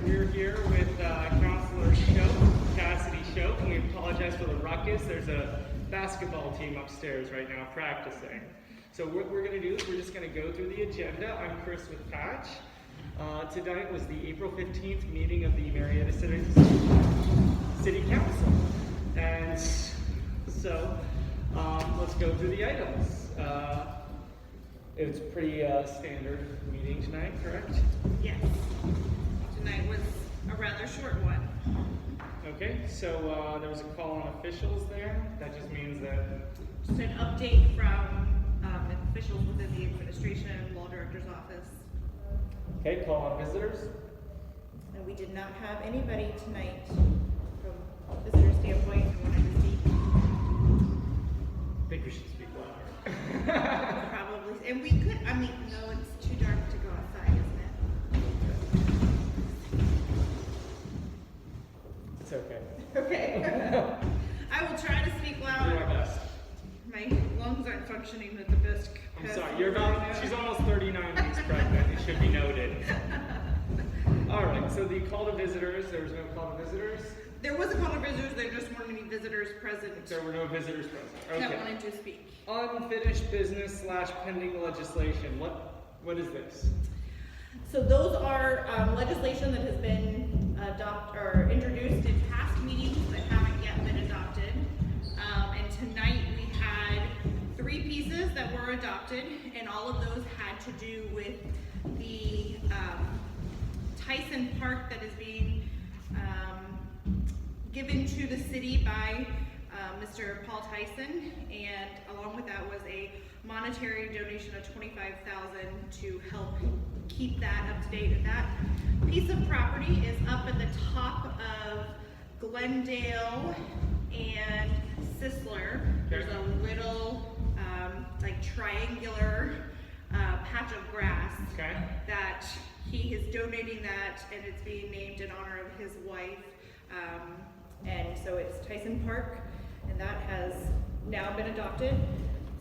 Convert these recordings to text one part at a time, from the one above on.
we're here with Councilor Shoaf, Cassidi Shoaf, and we apologize for the ruckus. There's a basketball team upstairs right now practicing. So what we're going to do is we're just going to go through the agenda. I'm Chris with Patch. Tonight was the April 15th meeting of the Marietta City Council. And so let's go through the items. It was a pretty standard meeting tonight, correct? Yes. Tonight was a rather short one. Okay, so there was a call on officials there. That just means that... Just an update from officials within the administration, law director's office. Okay, call on visitors. And we did not have anybody tonight from a visitor standpoint who wanted to speak. I think we should speak louder. Probably. And we could, I mean, no, it's too dark to go outside, isn't it? It's okay. Okay. I will try to speak Do louder. our best. My lungs aren't functioning at the best. I'm sorry, she's almost 39 weeks pregnant, it should be noted. Alright, so the call to visitors, there was no call to visitors? There was a call to visitors, there just weren't any visitors present. There were no visitors present. That Okay. wanted to speak. Unfinished business / pending legislation. What is this? So those are legislation that has been introduced in past meetings that haven't yet been adopted. And tonight we had 3 pieces that were adopted, and all of those had to do with the Tyson Park that is being given to the city by Mr. Paul Tyson, and along with that was a monetary donation of $25,000 to help keep that up to date. And that piece of property is up at the top of Glendale and Sisler. There's a little like triangular patch of grass that he is donating that, and it's being named in honor of his wife. And so it's Tyson Park, and that has now been adopted.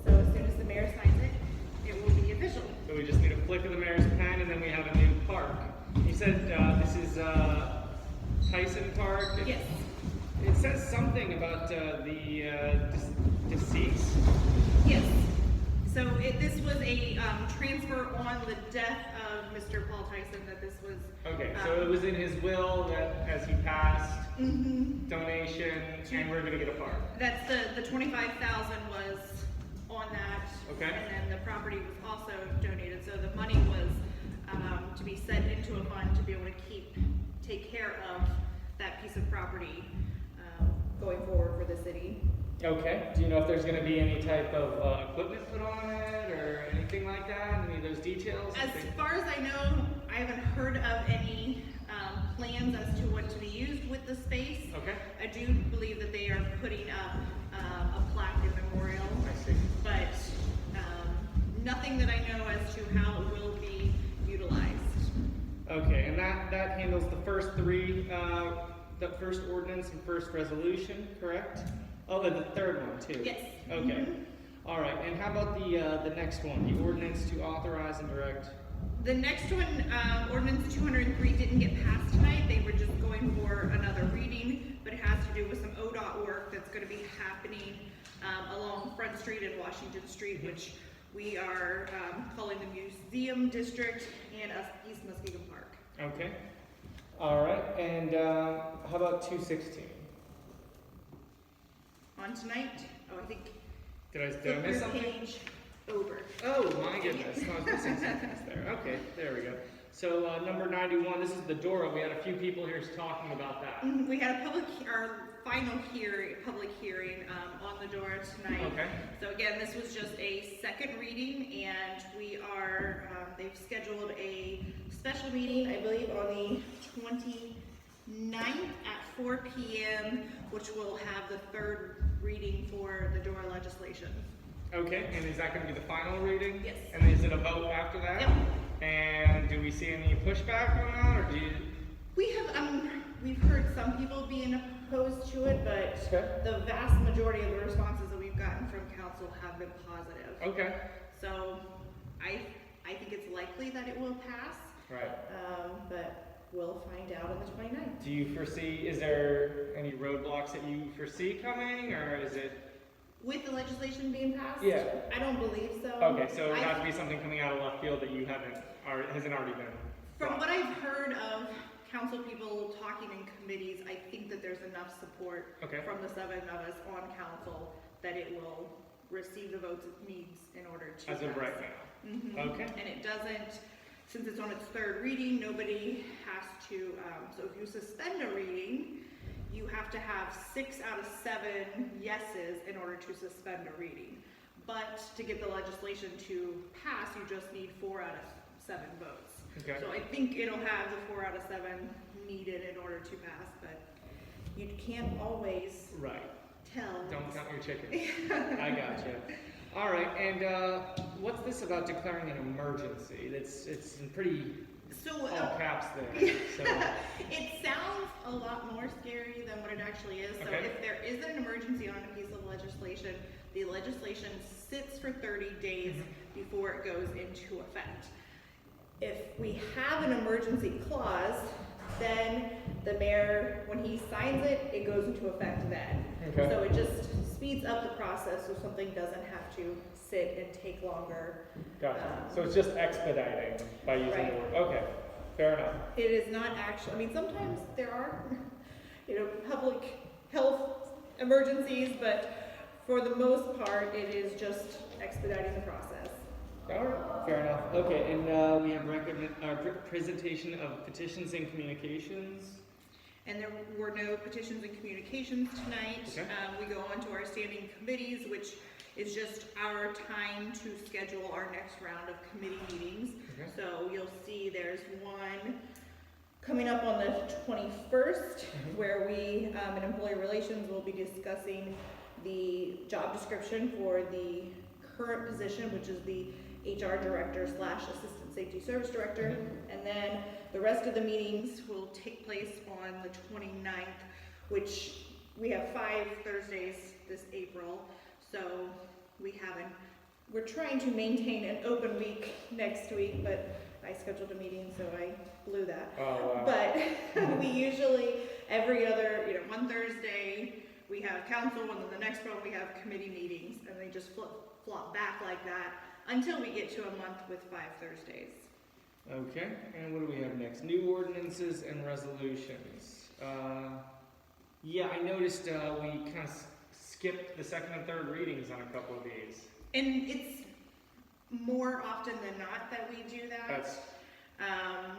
So as soon as the mayor signs it, it will be official. So we just need a flick of the mayor's pen and then we have a new park. You said this is Tyson Park? Yes. It says something about the deceased. Yes. So this was a transfer on the death of Mr. Paul Tyson, that this was... Okay, so it was in his will that as he passed, donation, and we're going to get a park. That's the $25,000 was on that. Okay. And then the property was also donated. So the money was to be set into a fund to be able to take care of that piece of property going forward for the city. Okay. Do you know if there's going to be any type of equipment put on it or anything like that? Any of those details? As far as I know, I haven't heard of any plans as to what to be used with the space. Okay. I do believe that they are putting up a plaque in memorial. I see. But nothing that I know as to how it will be utilized. Okay, and that handles the first 3, the first ordinance and first resolution, correct? Oh, and the third one too. Yes. Okay. All right. And how about the next one, the ordinance to authorize and direct? The next one, ordinance 203, didn't get passed tonight. They were just going for another reading, but it has to do with some ODOT work that's going to be happening along Front Street and Washington Street, which we are calling the Museum District and East Muskegon Park. Okay. All right. And how about 216? On tonight, I think. Did I miss something? Page over. Oh my goodness, I was missing sentence there. Okay, there we go. So number 91, this is the Dora. We had a few people here talking about that. We had our final public hearing on the Dora tonight. Okay. So again, this was just a second reading, and we are, they've scheduled a special meeting, I believe, on the 29th at 4 p.m., which will have the third reading for the Dora legislation. Okay, and is that going to be the final reading? Yes. And is it a vote after that? Yep. And do we see any pushback on that, or do you... We've heard some people being opposed to it, but the vast majority of the responses that we've gotten from council have been positive. Okay. So I think it's likely that it will pass. Right. But we'll we'll find out on the 29th. Do you foresee, is there any roadblocks that you foresee coming, or is it? With the legislation being passed? Yeah. I don't believe so. Okay, so it would have to be something coming out of left field that you hasn't already been. From what I've heard of council people talking in committees, I think that there's enough support from the 7 of us on council that it will receive the votes it needs in order to As of pass. right now. Mm-hmm. Okay. And it doesn't, since it's on its 3rd reading, nobody has to, so if you suspend a reading, you have to have 6 out of 7 yeses in order to suspend a reading. But to get the legislation to pass, you just need 4 out of 7 votes. Okay. So I think it'll have the 4 out of 7 needed in order to pass, but you can't always tell. Don't count your chickens. I gotcha. All right, and what's this about declaring an emergency? It's in pretty all caps there. So. It sounds a lot more scary than what it actually is. So if there is an emergency on a piece of legislation, the legislation sits for 30 days before it goes into effect. If we have an emergency clause, then the mayor, when he signs it, it goes into effect then. Okay. So it just speeds up the process so something doesn't have to sit and take longer. Gotcha. So it's just expediting by using the word. Okay, fair enough. It is not actually, I mean, sometimes there are, public health emergencies, but for the most part, it is just expediting the process. All right, fair enough. Okay, and we have presentation of petitions and communications. And there were no petitions and communications tonight. Okay. We go on to our standing committees, which is just our time to schedule our next round of committee meetings. Okay. So you'll see there's one coming up on the 21st, where we, in employee relations, will be discussing the job description for the current position, which is the HR director / assistant safety service director. And then the rest of the meetings will take place on the 29th, which we have 5 Thursdays this April. So we're trying to maintain an open week next week, but I scheduled a meeting, so I blew that. Oh, wow. But we usually, every other, one Thursday, we have council, and then the next one we have committee meetings, and they just flop back like that until we get to a month with 5 Thursdays. Okay, and what do we have next? New ordinances and resolutions. Yeah, I noticed we kind of skipped the 2nd and 3rd readings on a couple of these. And it's more often than not that we do that.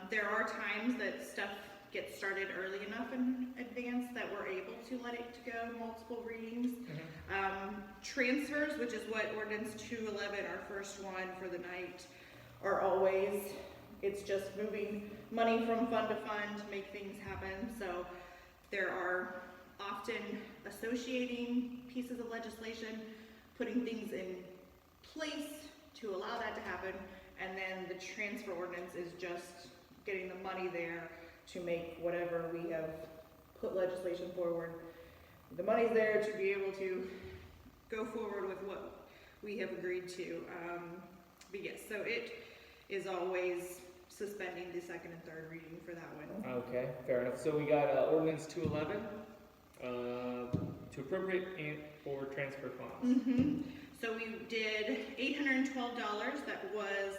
There are times that stuff gets started early enough in advance that we're able to let it go multiple readings. Transfers, which is what ordinance 211, our first one for the night, are always, it's just moving money from fund to fund to make things happen. So there are often associating pieces of legislation, putting things in place to allow that to happen, and then the transfer ordinance is just getting the money there to make whatever we have put legislation forward. The money's there to be able to go forward with what we have agreed to. But yes, so it is always suspending the 2nd and 3rd reading for that one. Okay, fair enough. So we got ordinance 211 to appropriate or transfer funds. So we did $812. That was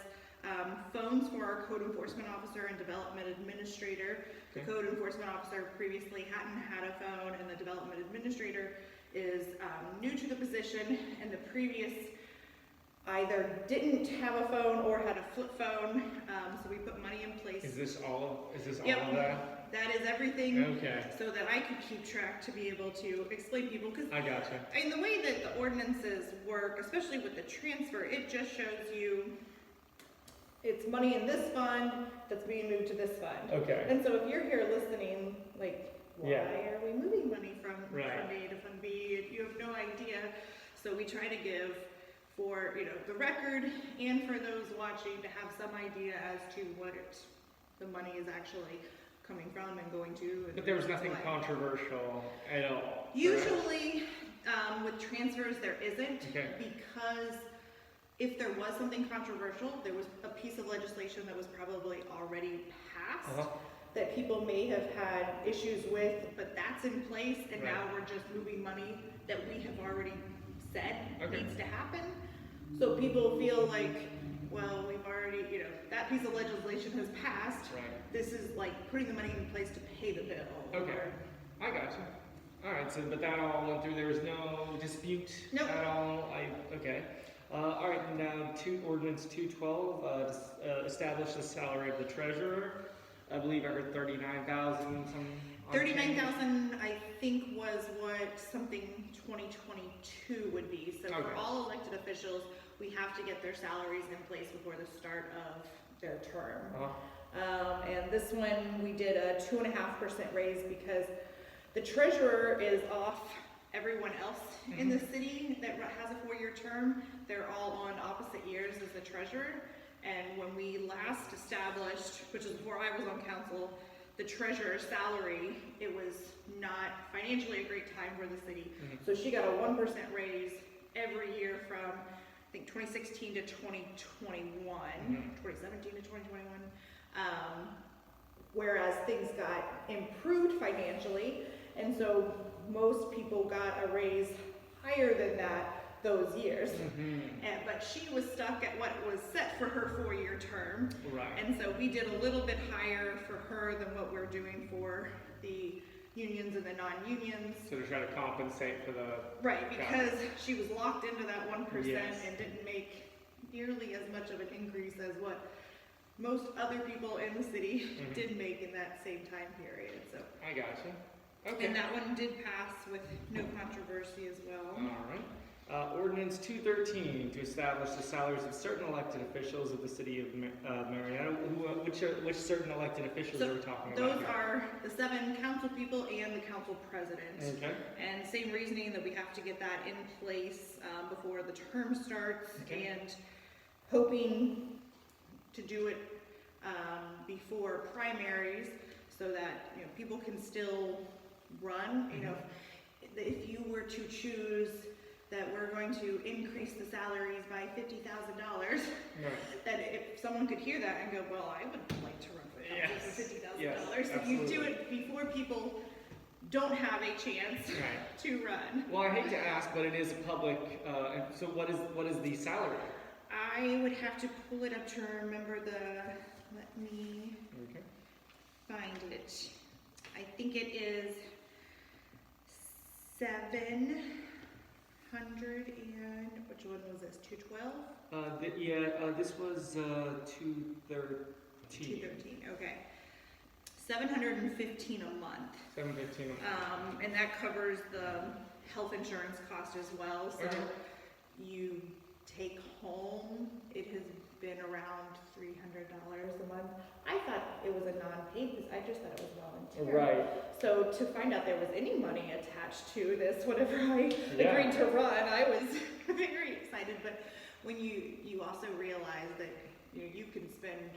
phones for our code enforcement officer and development administrator. The code enforcement officer previously hadn't had a phone, and the development administrator is new to the position, and the previous either didn't have a phone or had a flip phone, so we put money in place. Is this all of that? That is everything. Okay. So that I could keep track to be able to explain to people, because I gotcha. I mean, the way that the ordinances work, especially with the transfer, it just shows you it's money in this fund that's being moved to this fund. Okay. And so if you're here listening, like, why are we moving money from Fund A to Fund B? You have no idea. So we try to give for the record and for those watching to have some idea as to what the money is actually coming from and going to. And but there was nothing controversial at all. Usually, with transfers, there isn't, Okay. because if there was something controversial, there was a piece of legislation that was probably already passed. that people may have had issues with, but that's in place, and Right. now we're just moving money that we have already said Okay. needs to happen. So people feel like, well, we've already, you know, that piece of legislation has passed. Right. This is like putting the money in place to pay the bill. Okay. I got you. All right, so, but that all went through, there was no dispute Nope. at all? Okay. All right, now, Ordinance 212, establish the salary of the treasurer. I believe I heard 39,000, some. 39,000, I think, was what something 2022 would be. So for Okay. all elected officials, we have to get their salaries in place before the start of their term. And this one, we did a 2.5% raise because the treasurer is off everyone else in the city that has a 4-year term. They're all on opposite years as the treasurer. And when we last established, which is before I was on council, the treasurer's salary, it was not financially a great time for the city. So she got a 1% raise every year from, I think, 2016 to 2021, 2017 to 2021. Whereas things got improved financially, and so most people got a raise higher than that those years. But she was stuck at what was set for her 4-year term. Right. And so we did a little bit higher for her than what we're doing for the unions and the non-unions. So to try to compensate for the. Right, because she was locked into that 1% Yes. and didn't make nearly as much of an increase as what most other people in the city did make in that same time period. So. I got you. Okay. And that one did pass with no controversy as well. All right. Ordinance 213 to establish the salaries of certain elected officials of the city of Marietta. Which certain elected officials So are we talking about those here? are the 7 council people and the council president. Okay. And same reasoning that we have to get that in place before the term starts, Okay. and hoping to do it before primaries so that, you know, people can still run. You know, if you were to choose that we're going to increase the salaries by $50,000, Right. that if someone could hear that and go, well, I would like to run for council Yes. for $50,000. Yes, If you do absolutely. it before people don't have a chance Right. to run. Well, I hate to ask, but it is a public. So what is the salary? I would have to pull it up to remember let me Okay. find it. I think it is 700 and, which one was this, 212? This was 213. 213, okay. 715 a month. 715. And that covers the health insurance cost as well. So Okay. you take home, it has been around $300 a month. I thought it was a non-paid, I just thought it was volunteer. Right. So to find out there was any money attached to this, whenever I Yeah. agreed to run, I was very excited. But when you also realize that, you know, you can spend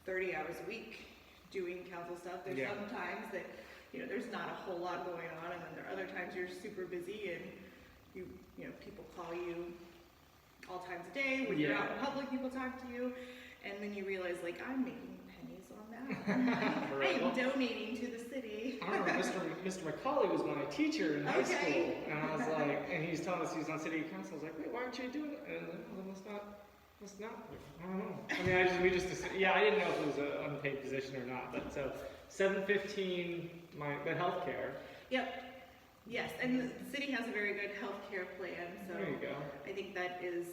30 hours a week doing council stuff. There's Yeah. some times that, you know, there's not a whole lot going on, and then there are other times you're super busy and you know, people call you all times a day. When you're Yeah. out in public, people talk to you, and then you realize, like, I'm making pennies on that. I Right. am donating to the city. I remember Mr. McCauley was my teacher in high Okay. school, and I was like, and he was telling us he was on city council. I was like, wait, why aren't you doing it? And well, it's not. I don't know. I mean, I didn't know if it was an unpaid position or not. But so 715, the healthcare. Yep. Yes, and the city has a very good healthcare plan, so There you go. I think that is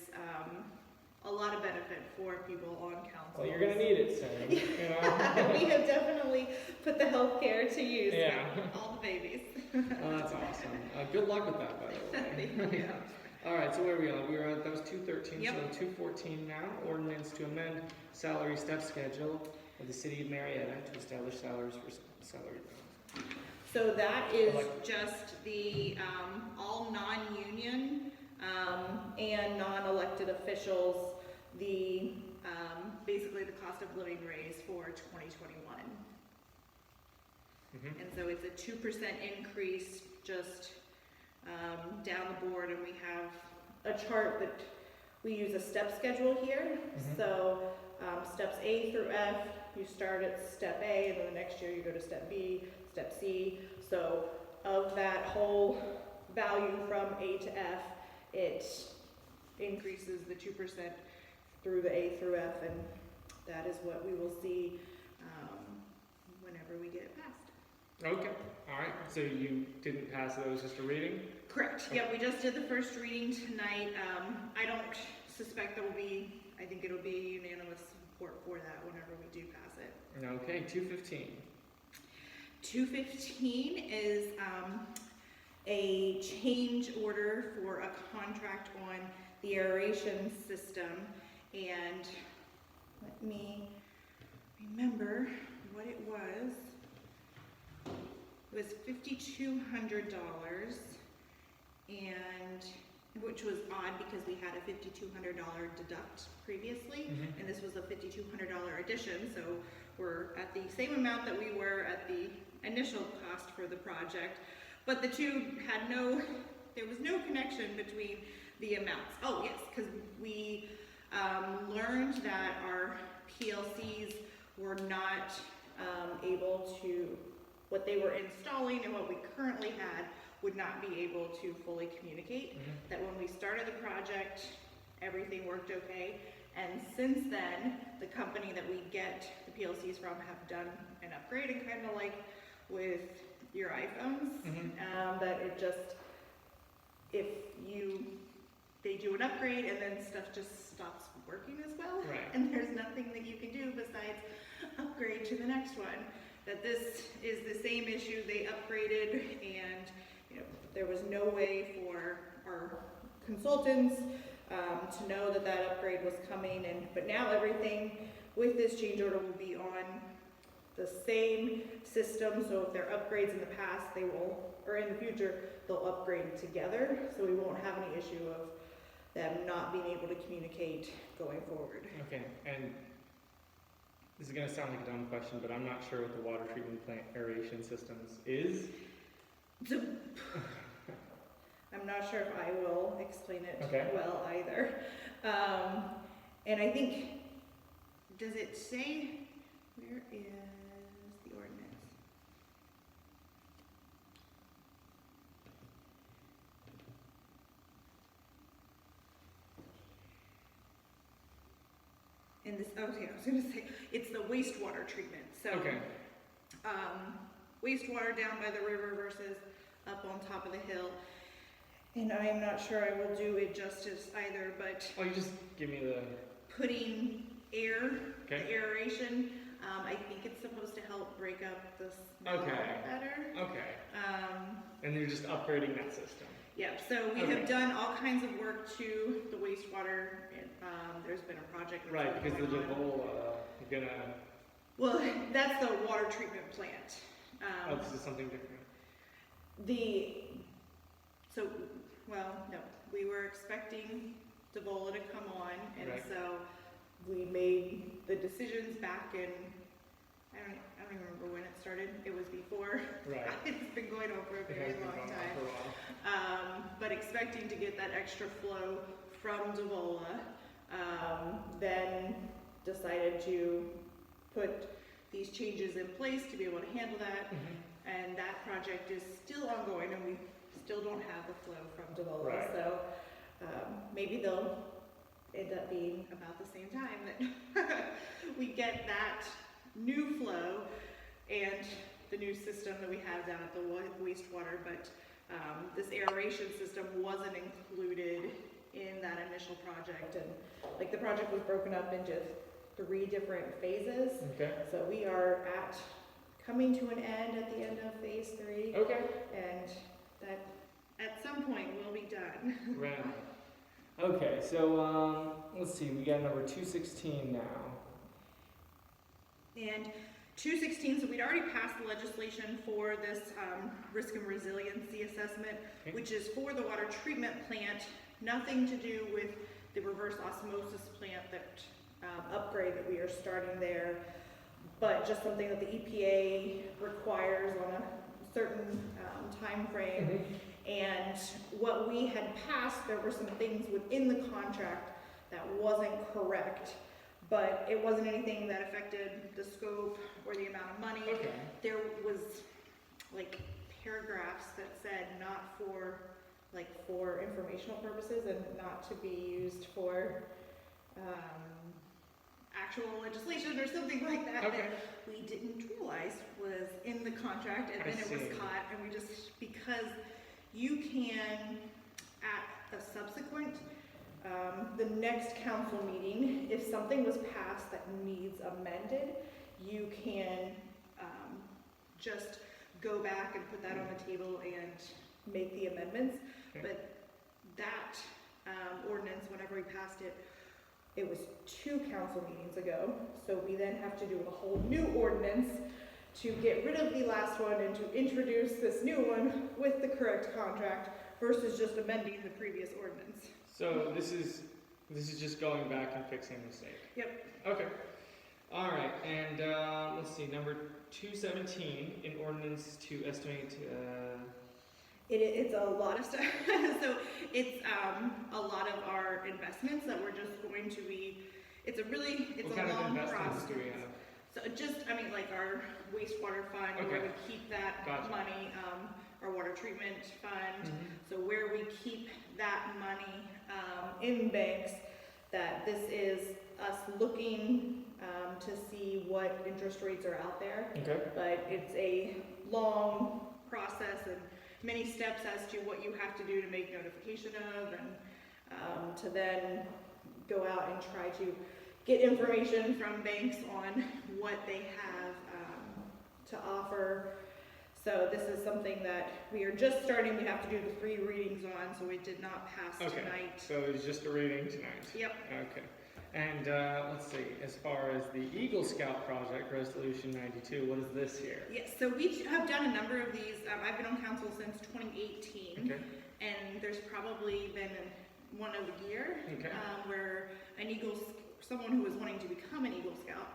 a lot of benefit for people on council. Well, you're gonna need it soon. You know? We have definitely put the healthcare to use Yeah. with all the babies. Oh, that's awesome. Good luck with that, by the way. Thank you. All right, so where are we on? That was 213, Yep. so 214 now. Ordinance to amend salary step schedule of the city of Marietta to establish salaries for salary. So that is just the all non-union and non-elected officials, the basically the cost of living raise for 2021. And so it's a 2% increase just down the board, and we have a chart that we use a step schedule here. So steps A through F, you start at step A, and then the next year you go to step B, step C. So of that whole value from A to F, it increases the 2% through the A through F, and that is what we will see whenever we get it passed. Okay, all right. So you didn't pass it, it was just a reading? Correct. Okay. Yeah, we just did the first reading tonight. I don't suspect there will be, I think it'll be unanimous support for that whenever we do pass it. Okay, 215. 215 is a change order for a contract on the aeration system, and let me remember what it was. It was $5,200, and which was odd because we had a $5,200 deduct previously, and this was a $5,200 addition, so we're at the same amount that we were at the initial cost for the project, but the two had there was no connection between the amounts. Oh yes, because we learned that our PLCs were not able to, what they were installing and what we currently had would not be able to fully communicate. That when we started the project, everything worked okay, and since then, the company that we get the PLCs from have done an upgrade, and kind of like with your iPhones, that it just, they do an upgrade and then stuff just stops working as well, and there's nothing that you can do besides upgrade to the next one. That this is the same issue. They upgraded, and there was no way for our consultants to know that that upgrade was coming. But now everything with this change order will be on the same system. So if there are upgrades in the past, they will, or in the future, they'll upgrade together. So we won't have any issue of them not being able to communicate going forward. Okay, and this is going to sound like a dumb question, but I'm not sure what the water treatment plant aeration systems is. So, I'm not sure if I will explain it well either. And I think, does it say, where is the ordinance? And this, okay, I was gonna say, it's the wastewater treatment. So, wastewater down by the river versus up on top of the hill. And I am not sure I will do it justice either, but... Oh, you just give me the... Putting air, the aeration, I think it's supposed to help break up the smell better. And you're just upgrading that system. Yeah, so we have done all kinds of work to the wastewater, and there's been a project that's right, because the Devola, you're gonna... Well, that's the water treatment plant. This is something different. No, we were expecting Devola to come on, and so we made the decisions back in, I don't even remember when it started. It was before. It's been going on for a very long time. But expecting to get that extra flow from Devola, then decided to put these changes in place to be able to handle that. And that project is still ongoing, and we still don't have the flow from Devola. So maybe they'll end up being about the same time that we get that new flow and the new system that we have down at the wastewater. But this aeration system wasn't included in that initial project, and like the project was broken up into 3 different phases. So we are coming to an end at the end of phase 3. And that at some point will be done. Okay, so let's see, we got number 216 now. And 216, so we'd already passed the legislation for this risk and resiliency assessment, which is for the water treatment plant, nothing to do with the reverse osmosis plant that upgrade that we are starting there, but just something that the EPA requires on a certain time frame. And what we had passed, there were some things within the contract that wasn't correct, but it wasn't anything that affected the scope or the amount of money. Okay. There was like paragraphs that said not for, like for informational purposes and not to be used for actual legislation or something like that, Okay. that we didn't realize was in the contract, and then it was caught, and we just, because you can, at a subsequent, the next council meeting, if something was passed that needs amended, you can just go back and put that on the table and make the amendments. Okay. But that ordinance, whenever we passed it, it was 2 council meetings ago, so we then have to do a whole new ordinance to get rid of the last one and to introduce this new one with the correct contract versus just amending the previous ordinance. So this is just going back and fixing a mistake. Yep. Okay. All right, and let's see, number 217, in ordinance to estimate. It's a lot of stuff. So it's a lot of our investments that we're just going to be. It's What a kind of long investments process. do we have? So like our wastewater fund, where Okay. we keep that Gotcha. money, our water treatment fund. Mhm. So where we keep that money in banks, that this is us looking to see what interest rates are out there. Okay. But it's a long process and many steps as to what you have to do to make notification of, and to then go out and try to get information from banks on what they have to offer. So this is something that we are just starting. We have to do the 3 readings on, so it did not pass Okay. tonight. So it's just a reading tonight. Yep. Okay. And let's see, as far as the Eagle Scout project, Resolution 92, what is this here? Yes, so we have done a number of these. I've been on council since 2018, Okay. and there's probably been one a year Okay. where someone who is wanting to become an Eagle Scout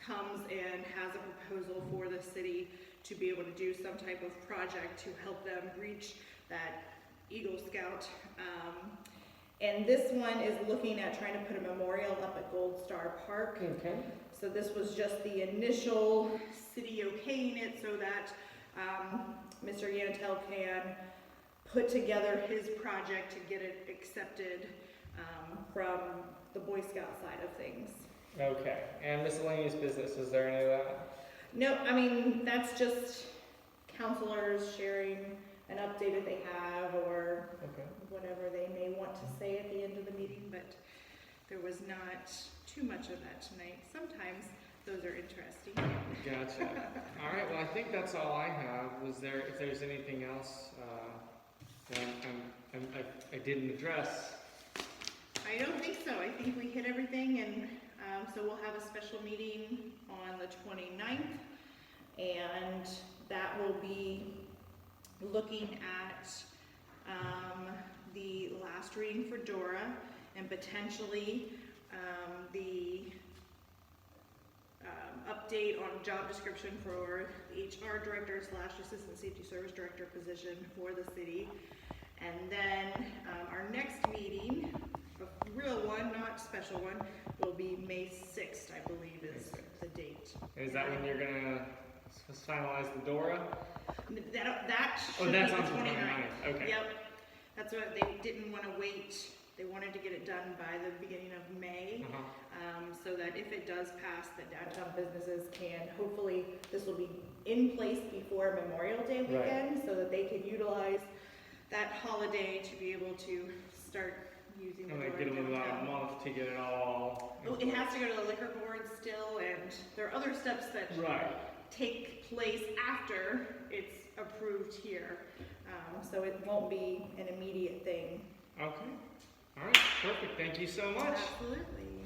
comes and has a proposal for the city to be able to do some type of project to help them reach that Eagle Scout. And this one is looking at trying to put a memorial up at Gold Star Park. Okay. So this was just the initial city okaying it so that Mr. Yanatel can put together his project to get it accepted from the Boy Scout side of things. Okay. And miscellaneous business, is there any of that? No, I mean, that's just counselors sharing an update that they have or Okay. whatever they may want to say at the end of the meeting, but there was not too much of that tonight. Sometimes those are interesting. Gotcha. All right, well, I think that's all I have. If there's anything else that I didn't address? I don't think so. I think we hit everything, and so we'll have a special meeting on the 29th, and that will be looking at the last reading for Dora and potentially the update on job description for the HR director / assistant safety service director position for the city. And then our next meeting, a real one, not special one, will be May 6th, I believe is the date. Is that when you're gonna finalize the Dora? That should be the that's on the 29th. 29th, okay. Yep. That's what they didn't want to wait. They wanted to get it done by the beginning of May, so that if it does pass, the downtown businesses can, hopefully, this will be in place before Memorial Day weekend, so that they can utilize that holiday to be able to start using the And Dora they get them about a downtown. month to get it all. Oh, it has to go to the liquor board still, and there are other steps that Right. take place after it's approved here. So it won't be an immediate thing. Okay. All right. Perfect. Thank you so much. Absolutely.